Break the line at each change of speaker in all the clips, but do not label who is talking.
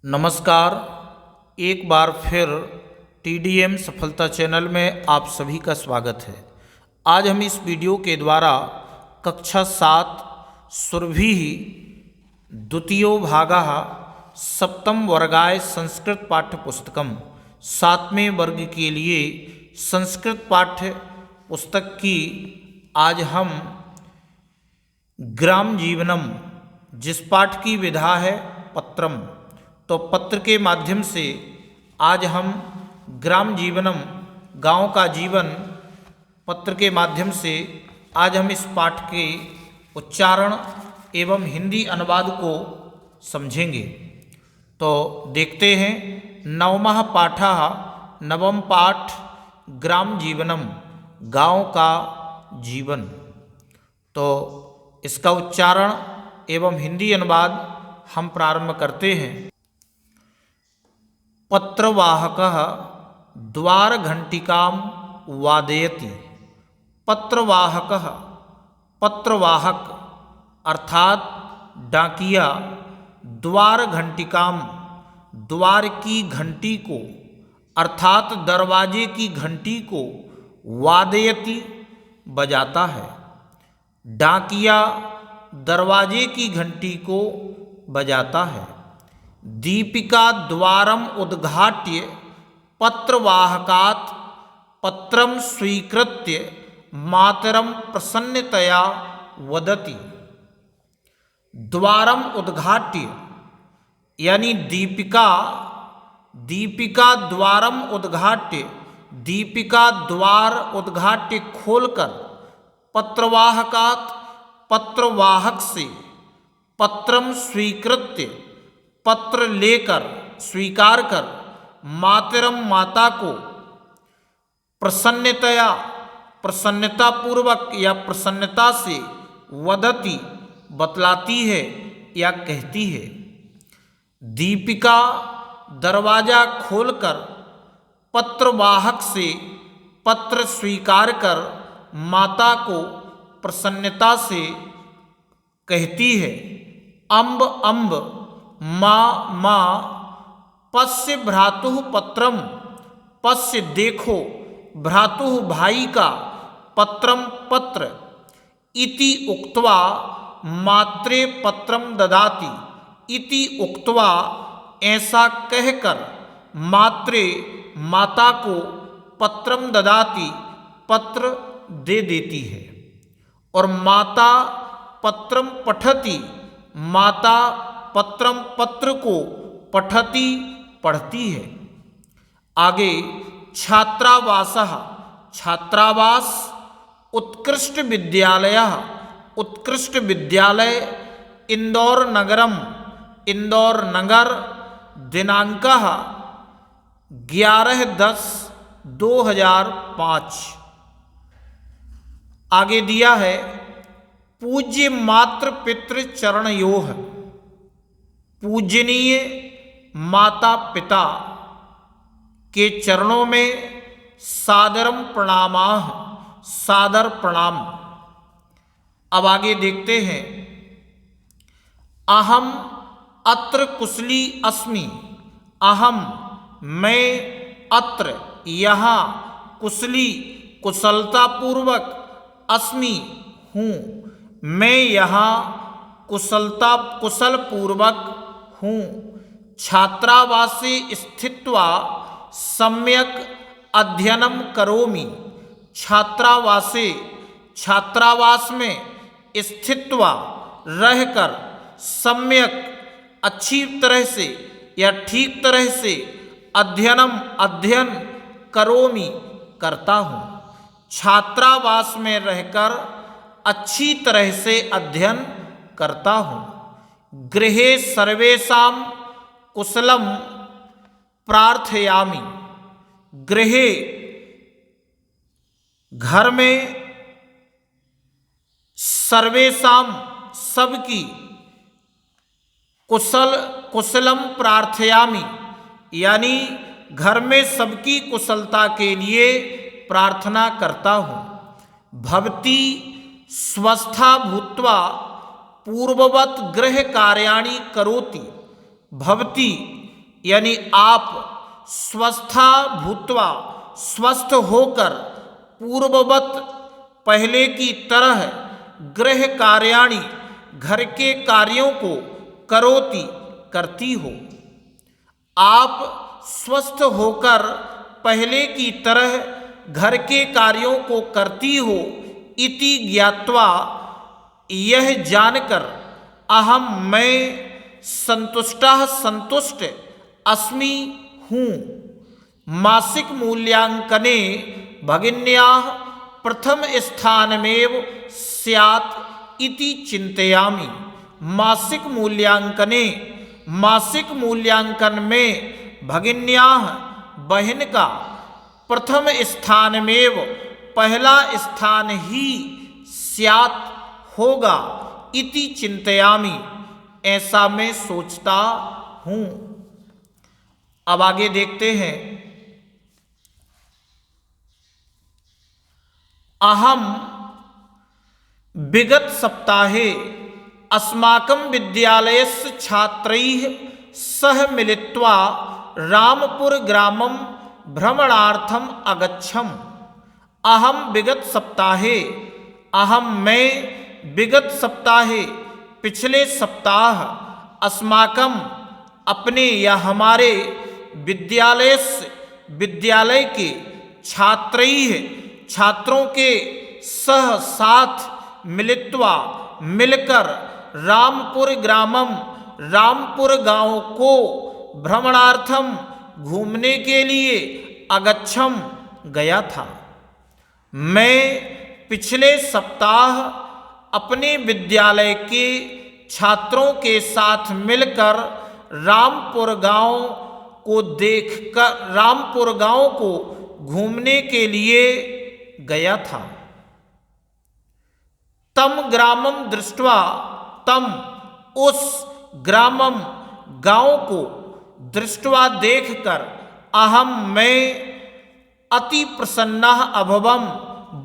नमस्कार। एक बार फिर TDM सफलता चैनल में आप सभी का स्वागत है। आज हम इस वीडियो के द्वारा कक्षा 7 सुरभि द्वितीयो भागः सप्तम वर्गाय संस्कृत पाठ्य पुस्तकम 7वें वर्ग के लिए संस्कृत पाठ्य पुस्तक की आज हम ग्राम जीवनम जिस पाठ की विधा है पत्रम, तो पत्र के माध्यम से आज हम ग्राम जीवनम गांव का जीवन पत्र के माध्यम से आज हम इस पाठ के उच्चारण एवं हिंदी अनुवाद को समझेंगे। तो देखते हैं नवमः पाठः नवम पाठ ग्राम जीवनम गांव का जीवन। तो इसका उच्चारण एवं हिंदी अनुवाद हम प्रारंभ करते हैं। पत्रवाहकः द्वारघंटिकां वादयति। पत्रवाहकः पत्रवाहक अर्थात डाकिया द्वारघंटिकां द्वार की घंटी को अर्थात दरवाजे की घंटी को वादयति बजाता है। डाकिया दरवाजे की घंटी को बजाता है। दीपिका द्वारम उद्घाट्य पत्रवाहकात् पत्रम स्वीकृत्य मातरम प्रसन्नतया वदति। द्वारम उद्घाट्य यानी दीपिका द्वारम उद्घाट्य दीपिका द्वार उद्घाट्य खोलकर पत्रवाहकात् पत्रवाहक से पत्रम स्वीकृत्य पत्र लेकर स्वीकार कर मातरम माता को प्रसन्नता पूर्वक या प्रसन्नता से वदति बतलाती है या कहती है। दीपिका दरवाजा खोलकर पत्रवाहक से पत्र स्वीकार कर माता को प्रसन्नता से कहती है। अम्ब अम्ब माँ पश्य भ्रातुः पत्रम पश्य देखो भ्रातुः भाई का पत्रम पत्र इति उक्त्वा मात्रे पत्रम ददाति। इति उक्त्वा ऐसा कहकर मात्रे माता को पत्रम ददाति पत्र दे देती है। और माता पत्रम पठति माता पत्रम पत्र को पठति पढ़ती है। आगे छात्रावासः छात्रावास उत्कृष्ट विद्यालयः उत्कृष्ट विद्यालय इंदौर नगरम इंदौर नगर दिनांकः 11/10/2005। आगे दिया है पूज्य मातृ पितृ चरणयोः पूजनीय माता पिता के चरणों में सादरम प्रणामाः सादर प्रणाम। अब आगे देखते हैं अहम अत्र कुशली अस्मि। अहम मैं अत्र यहाँ कुशली कुशलतापूर्वक अस्मि हूँ मैं यहाँ कुशल पूर्वक हूँ। छात्रावासे स्थित्वा सम्यक अध्ययनम करोमि। छात्रावास में स्थित्वा रहकर सम्यक अच्छी तरह से या ठीक तरह से अध्ययन करोमि करता हूँ। छात्रावास में रहकर अच्छी तरह से अध्ययन करता हूँ। गृहे सर्वेषां कुशलम प्रार्थयामि। गृहे घर में सर्वेषां सबकी कुशलम प्रार्थयामि यानी घर में सबकी कुशलता के लिए प्रार्थना करता हूँ। भवती स्वस्था भूत्वा पूर्ववत गृह कार्याणि करोति। भवती यानी आप स्वस्था भूत्वा स्वस्थ होकर पूर्ववत पहले की तरह गृह कार्याणि घर के कार्यों को करोति करती हो। आप स्वस्थ होकर पहले की तरह घर के कार्यों को करती हो इति ज्ञात्वा, यह जानकर अहम मैं संतुष्टः संतुष्ट अस्मि हूँ। मासिक मूल्यांकने भगिन्याः प्रथम स्थानमेव स्यात् इति चिंतयामि। मासिक मूल्यांकने, मासिक मूल्यांकन में भगिन्याः बहन का प्रथम स्थानमेव पहला स्थान ही स्यात् होगा इति चिंतयामि, ऐसा मैं सोचता हूँ। अब आगे देखते हैं। अहम विगत सप्ताहे अस्माकं विद्यालयस्य छात्रैः सह मिलित्वा रामपुर ग्रामं भ्रमणार्थम अगच्छम। अहम विगत सप्ताहे, अहम मैं विगत सप्ताहे पिछले सप्ताह अस्माकं अपने या हमारे विद्यालय के छात्रैः छात्रों के सह साथ मिलित्वा मिलकर रामपुर ग्रामम रामपुर गांव को भ्रमणार्थम घूमने के लिए अगच्छम गया था। मैं पिछले सप्ताह अपने विद्यालय के छात्रों के साथ मिलकर रामपुर गांव को घूमने के लिए गया था। तम ग्रामम दृष्ट्वा, तम उस ग्रामम गांव को दृष्ट्वा देखकर अहम मैं अति प्रसन्नः अभवम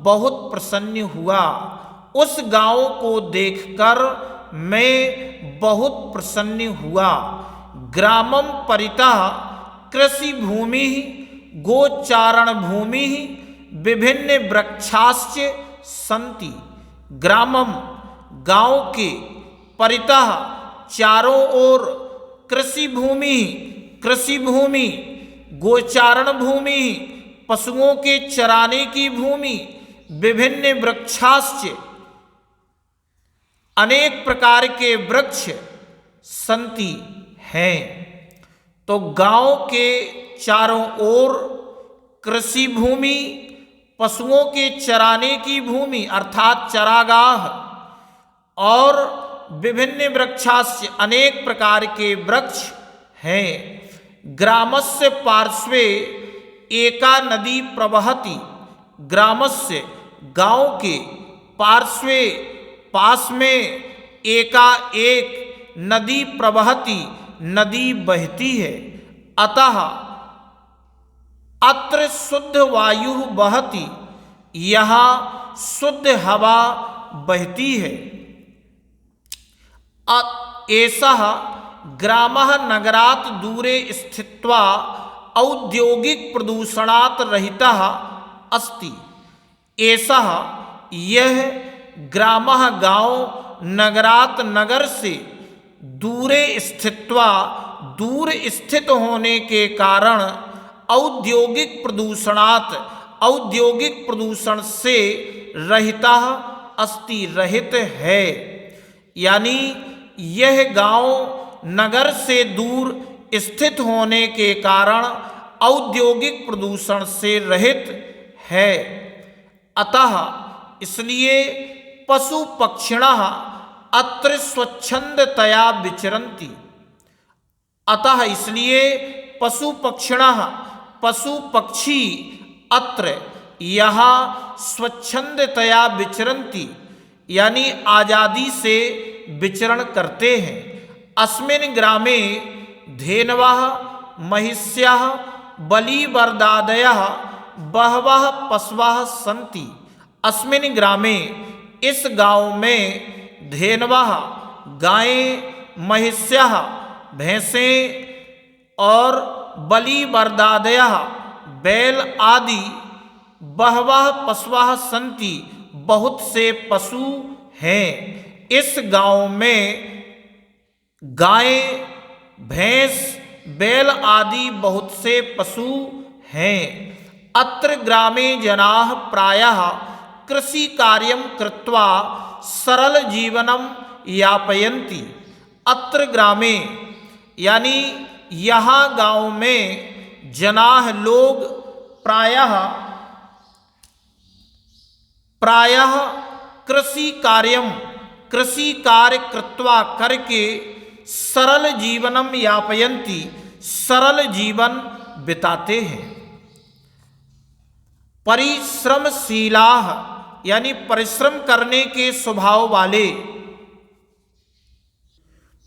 बहुत प्रसन्न हुआ। उस गांव को देखकर मैं बहुत प्रसन्न हुआ। ग्रामम परितः कृषि भूमि गोचारण भूमि विभिन्न वृक्षाश्च सन्ति। ग्रामम गांव के परितः चारों ओर कृषि भूमि गोचारण भूमि पशुओं के चराने की भूमि विभिन्न वृक्षाश्च अनेक प्रकार के वृक्ष सन्ति हैं। तो गांव के चारों ओर कृषि भूमि, पशुओं के चराने की भूमि अर्थात चरागाह और विभिन्न वृक्षाश्च अनेक प्रकार के वृक्ष हैं। ग्रामस्य पार्श्वे एका नदी प्रवहति। ग्रामस्य गांव के पार्श्वे पास में एका एक नदी प्रवहति नदी बहती है। अतः अत्र शुद्ध वायु बहति, यहाँ शुद्ध हवा बहती है। एषः ग्रामः नगरात् दूरे स्थित्वा औद्योगिक प्रदूषणात् रहितः अस्ति। एषः यह ग्रामः गांव नगरात् नगर से दूरे स्थित्वा दूर स्थित होने के कारण औद्योगिक प्रदूषण से रहिता अस्ति रहित है। यानी यह गांव नगर से दूर स्थित होने के कारण औद्योगिक प्रदूषण से रहित है। अतः इसलिए पशु पक्षिणः अत्र स्वच्छंदतया विचरन्ति। अतः इसलिए पशु पक्षी अत्र यहाँ स्वच्छंदतया विचरन्ति यानी आज़ादी से विचरण करते हैं। अस्मिन् ग्रामे धेनवः महिष्यः बलिवरदादयः बहवः पशवः सन्ति। अस्मिन् ग्रामे इस गांव में धेनवः गायें, महिष्यः भैंसें और बलि बर्दादयः बैल आदि बहवः पशवः सन्ति, बहुत से पशु हैं। इस गांव में गाय भैंस बैल आदि बहुत से पशु हैं। अत्र ग्रामे जनाः प्रायः कृषि कार्यं कृत्वा सरल जीवनं यापयन्ति। अत्र ग्रामे यानी यहाँ गांव में जनाः लोग प्रायः कृषि कार्य कृत्वा करके सरल जीवनम यापयन्ति, सरल जीवन बिताते हैं। परिश्रमशीलाः यानी परिश्रम करने के स्वभाव वाले।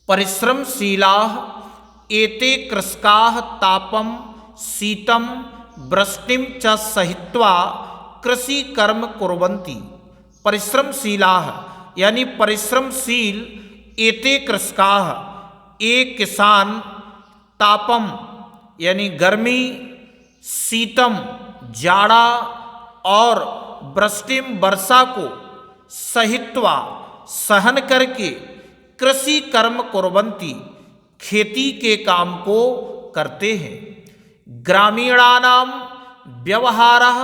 परिश्रमशीलाः एते कृषकाः तापम शीतम वृष्टिम च सहित्वा कृषि कर्म कुर्वन्ति। परिश्रमशीलाः यानी परिश्रमशील एते कृषकाः एक किसान, तापम यानी गर्मी, शीतम जाड़ा और वृष्टिम वर्षा को सहित्वा सहन करके कृषि कर्म कुर्वन्ति खेती के काम को करते हैं। ग्रामीणानां व्यवहारः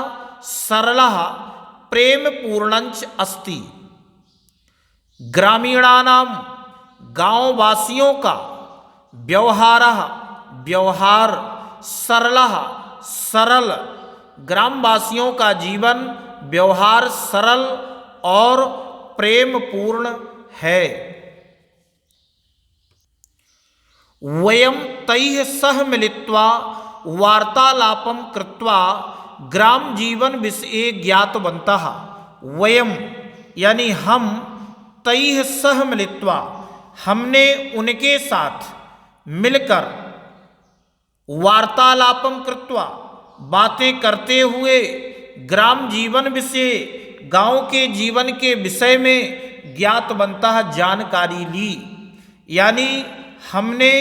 सरलः प्रेम पूर्णञ्च अस्ति। ग्रामीणानां गांव वासियों का व्यवहार सरलः सरल, ग्रामवासियों का जीवन व्यवहार सरल और प्रेम पूर्ण है। वयं तैः सह मिलित्वा वार्तालापं कृत्वा ग्राम जीवन विषये ज्ञातवन्तः। वयं यानी हम, तैः सह मिलित्वा हमने उनके साथ मिलकर, वार्तालापम कृत्वा बातें करते हुए, ग्राम जीवन विषय गांव के जीवन के विषय में ज्ञातवन्तः जानकारी ली। यानी हमने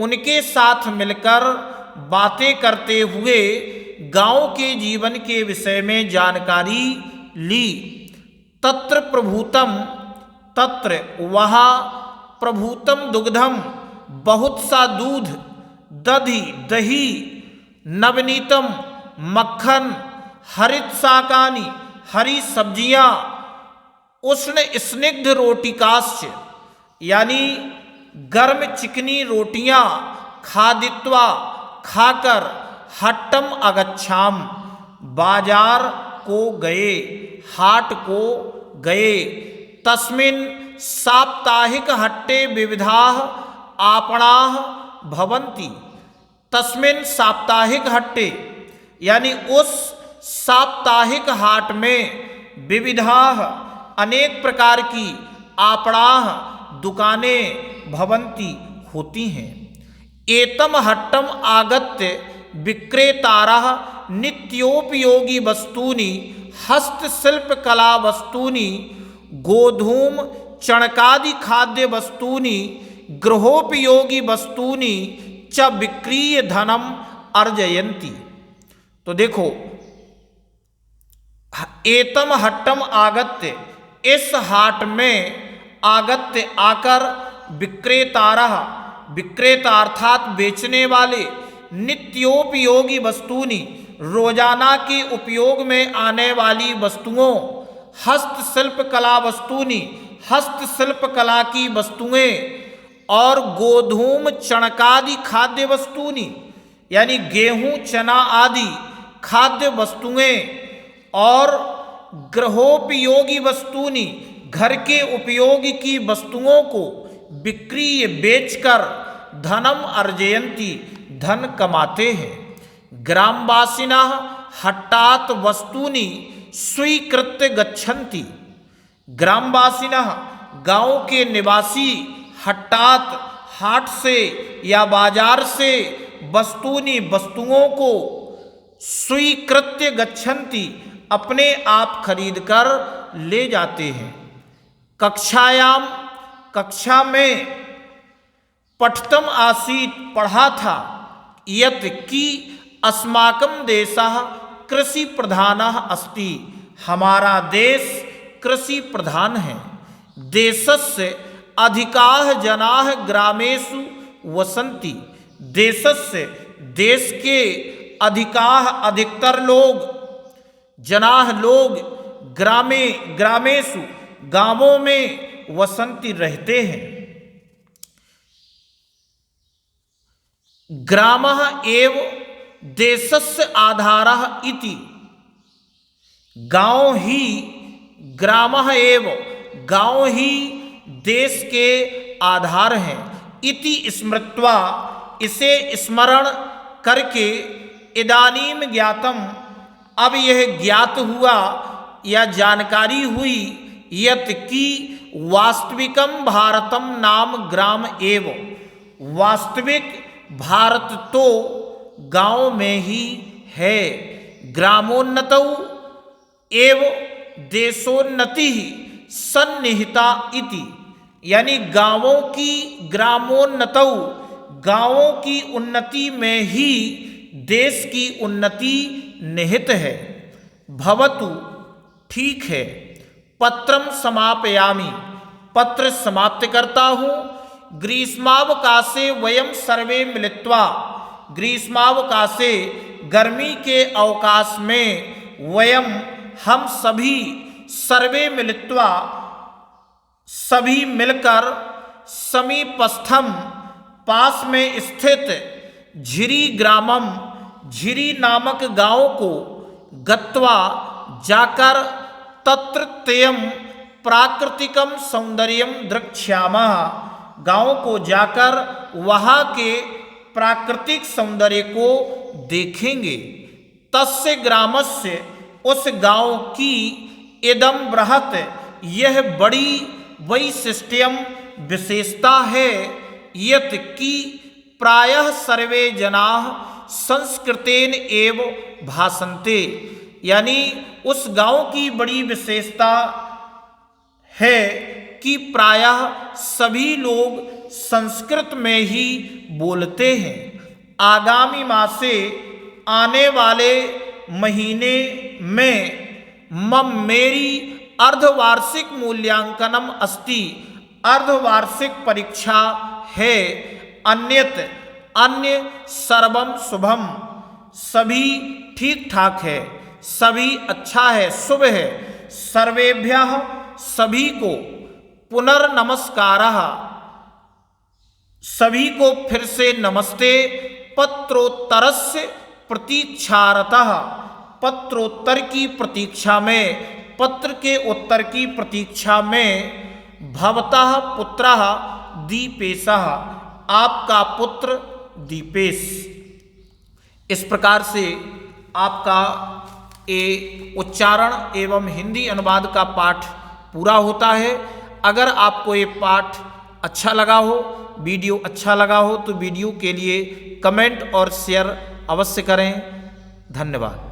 उनके साथ मिलकर बातें करते हुए गांव के जीवन के विषय में जानकारी ली। तत्र प्रभूतम, तत्र वहाँ, प्रभूतम दुग्धम बहुत सा दूध, दधि दही, नवनीतम मक्खन, हरित शाकानि हरी सब्जियाँ, उष्ण स्निग्ध रोटिकाश्च यानी गर्म चिकनी रोटियाँ, खादित्वा खाकर, हट्टम अगच्छाम बाजार को गए, हाट को गए। तस्मिन् साप्ताहिक हट्टे विविधाः आपणाः भवन्ति। तस्मिन् साप्ताहिक हट्टे यानी उस साप्ताहिक हाट में विविधाः अनेक प्रकार की आपणाः दुकानें भवन्ति होती हैं। एतम हट्टम आगत्य विक्रेतारः नित्योपयोगी वस्तूनि, हस्तशिल्प कला वस्तूनि, गोधूम चणकादि खाद्य वस्तूनि, गृहोपयोगी वस्तूनि च विक्रीय धनम अर्जयन्ति। तो देखो, एतम हट्टम आगत्य, इस हाट में आगत्य आकर, विक्रेतारः विक्रेता अर्थात बेचने वाले, नित्योपयोगी वस्तूनि रोजाना के उपयोग में आने वाली वस्तुओं, हस्तशिल्प कला वस्तूनि हस्तशिल्प कला की वस्तुएं, और गोधूम चणकादि खाद्य वस्तूनि यानी गेहूं चना आदि खाद्य वस्तुएं, और गृहोपयोगी वस्तूनि घर के उपयोग की वस्तुओं को बिक्री बेचकर धनम अर्जयन्ति धन कमाते हैं। ग्रामवासिनः हट्टात् वस्तूनि स्वीकृत्य गच्छन्ति। ग्रामवासिनः गांव के निवासी हट्टात् हाट से या बाजार से वस्तूनि वस्तुओं को स्वीकृत्य गच्छन्ति अपने आप खरीदकर ले जाते हैं। कक्षायाम कक्षा में पठतम आसीत पढ़ा था, यत् कि अस्माकं देशः कृषि प्रधानः अस्ति, हमारा देश कृषि प्रधान है। देशस्य अधिकाः जनाः ग्रामेषु वसन्ति, देशस्य देश के अधिकाः अधिकतर लोग जनाः लोग ग्रामेषु गांवों में वसन्ति रहते हैं। ग्रामः एव देशस्य आधारः इति, गांव ही ग्रामः एव गांव ही देश के आधार हैं। इति स्मृत्वा, इसे स्मरण करके, इदानीम ज्ञातम, अब यह ज्ञात हुआ या जानकारी हुई, यत् कि वास्तविकम भारतम नाम ग्राम एव, वास्तविक भारत तो गांव में ही है। ग्रामोन्नतौ एव देशोन्नति सन्निहिता इति, यानी गांवों की ग्रामोन्नतौ, गांवों की उन्नति में ही देश की उन्नति निहित है। भवतु, ठीक है। पत्रम समापयामि, पत्र समाप्त करता हूँ। ग्रीष्मावकाशे वयम सर्वे मिलित्वा, ग्रीष्मावकाशे गर्मी के अवकाश में, वयम हम सभी, सर्वे मिलित्वा सभी मिलकर, समीपस्थम पास में स्थित, झिरी ग्रामम झिरी नामक गांव को, गत्वा जाकर, तत्र तयम प्राकृतिकम सौंदर्यम द्रक्ष्यामः, गांव को जाकर वहाँ के प्राकृतिक सौंदर्य को देखेंगे। तस्य ग्रामस्य, उस गांव की, इदम बृहत्, यह बड़ी वैशिष्ट्यम विशेषता है, यत् कि प्रायः सर्वे जनाः संस्कृतेन एव भाषन्ते, यानी उस गांव की बड़ी विशेषता है कि प्रायः सभी लोग संस्कृत में ही बोलते हैं। आगामी मासे, आने वाले महीने में, मम मेरी अर्धवार्षिक मूल्यांकनम अस्ति, अर्धवार्षिक परीक्षा है। अन्यत, अन्य सर्वम शुभम, सभी ठीक ठाक है, सभी अच्छा है, शुभ है। सर्वेभ्यः, सभी को, पुनर्नमस्कारः, सभी को फिर से नमस्ते। पत्रोत्तरस्य प्रतीक्षारतः, पत्रोत्तर की प्रतीक्षा में, पत्र के उत्तर की प्रतीक्षा में। भवतः पुत्रः दीपेशः, आपका पुत्र दीपेश। इस प्रकार से आपका उच्चारण एवं हिंदी अनुवाद का पाठ पूरा होता है। अगर आपको ये पाठ अच्छा लगा हो, वीडियो अच्छा लगा हो, तो वीडियो के लिए कमेंट और शेयर अवश्य करें। धन्यवाद।